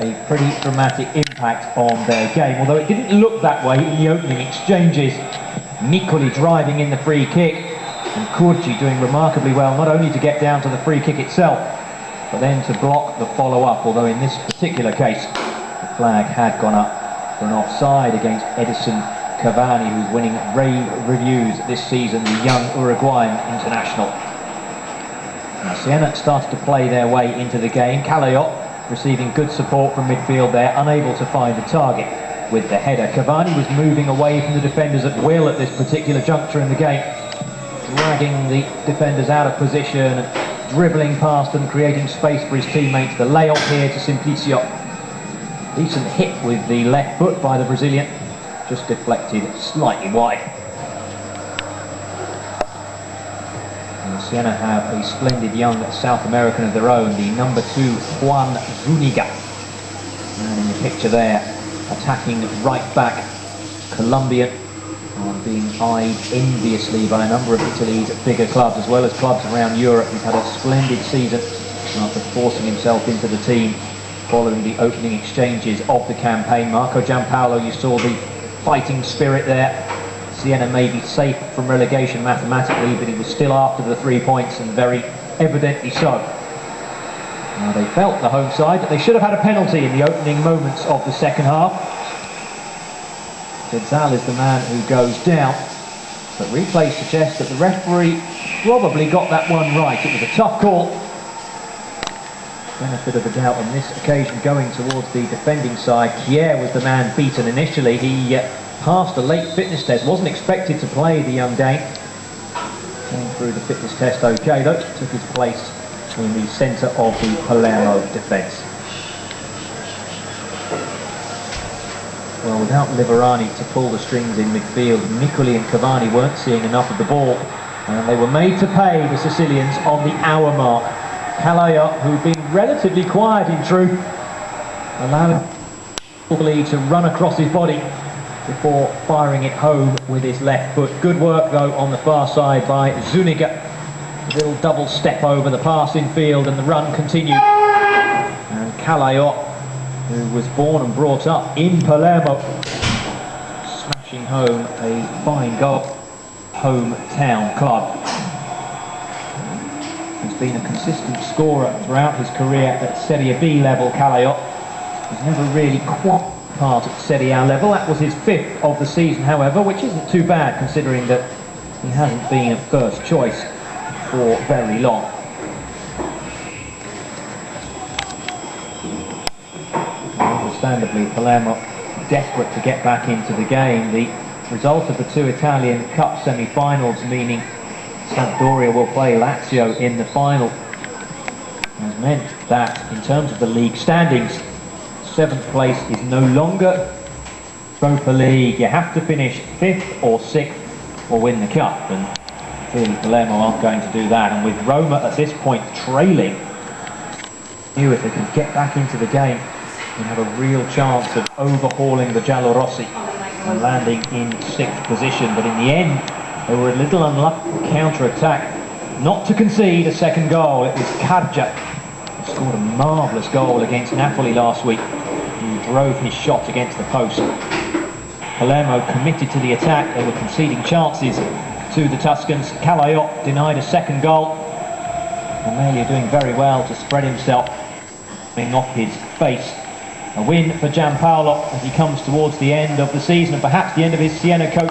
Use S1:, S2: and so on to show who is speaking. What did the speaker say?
S1: a pretty dramatic impact on their game, although it didn't look that way in the opening exchanges. Nicoli driving in the free kick, and Curci doing remarkably well, not only to get down to the free kick itself, but then to block the follow-up, although in this particular case, the flag had gone up for an offside against Edison Cavani, who's winning rave reviews this season, the young Uruguayan international. Now, Siena started to play their way into the game. Calleot receiving good support from midfield there, unable to find a target with the header. Cavani was moving away from the defenders at will at this particular juncture in the game, dragging the defenders out of position, dribbling past them, creating space for his teammates. The layoff here to Simplicio. Decent hit with the left foot by the Brazilian, just deflected slightly wide. And Siena have a splendid young South American of their own, the number 2 Juan Zuniga. And in the picture there, attacking right back, Colombian, being eyed enviously by a number of Italy's bigger clubs, as well as clubs around Europe. He's had a splendid season after forcing himself into the team following the opening exchanges of the campaign. Marco Giampaolo, you saw the fighting spirit there. Siena may be safe from relegation mathematically, but he was still after the 3 points, and very evidently so. Now, they felt the home side, but they should have had a penalty in the opening moments of the second half. Gonzal is the man who goes down, but replay suggests that the referee probably got that one right. It was a tough call. Benefit of the doubt on this occasion going towards the defending side. Kier was the man beaten initially. He passed a late fitness test, wasn't expected to play, the young Dane. Came through the fitness test okay though, took his place in the centre of the Palermo defence. Well, without Liverani to pull the strings in midfield, Nicoli and Cavani weren't seeing enough of the ball, and they were made to pay, the Sicilians, on the hour mark. Calleot, who'd been relatively quiet in truth, allowing to run across his body before firing it home with his left foot. Good work though on the far side by Zuniga. A little double step over the pass in field, and the run continued. And Calleot, who was born and brought up in Palermo, smashing home a fine goal. Hometown club. He's been a consistent scorer throughout his career at Serie B level. Calleot has never really quite part at Serie A level. That was his 5th of the season, however, which isn't too bad considering that he hasn't been a first choice for very long. Understandably, Palermo desperate to get back into the game. The result of the 2 Italian Cup semi-finals, meaning Sampdoria will play Lazio in the final, has meant that in terms of the league standings, 7th place is no longer Europa League. You have to finish 5th or 6th or win the cup, and clearly Palermo aren't going to do that. And with Roma at this point trailing, if they can get back into the game, they have a real chance of overhauling the Giallorossi and landing in 6th position. But in the end, they were a little unlucky counter-attack not to concede a second goal. It was Carja who scored a marvellous goal against Napoli last week. He drove his shot against the post. Palermo committed to the attack. They were conceding chances to the Tuscans. Calleot denied a second goal. Amelia doing very well to spread himself, coming off his face. A win for Giampaolo as he comes towards the end of the season, and perhaps the end of his Siena coach.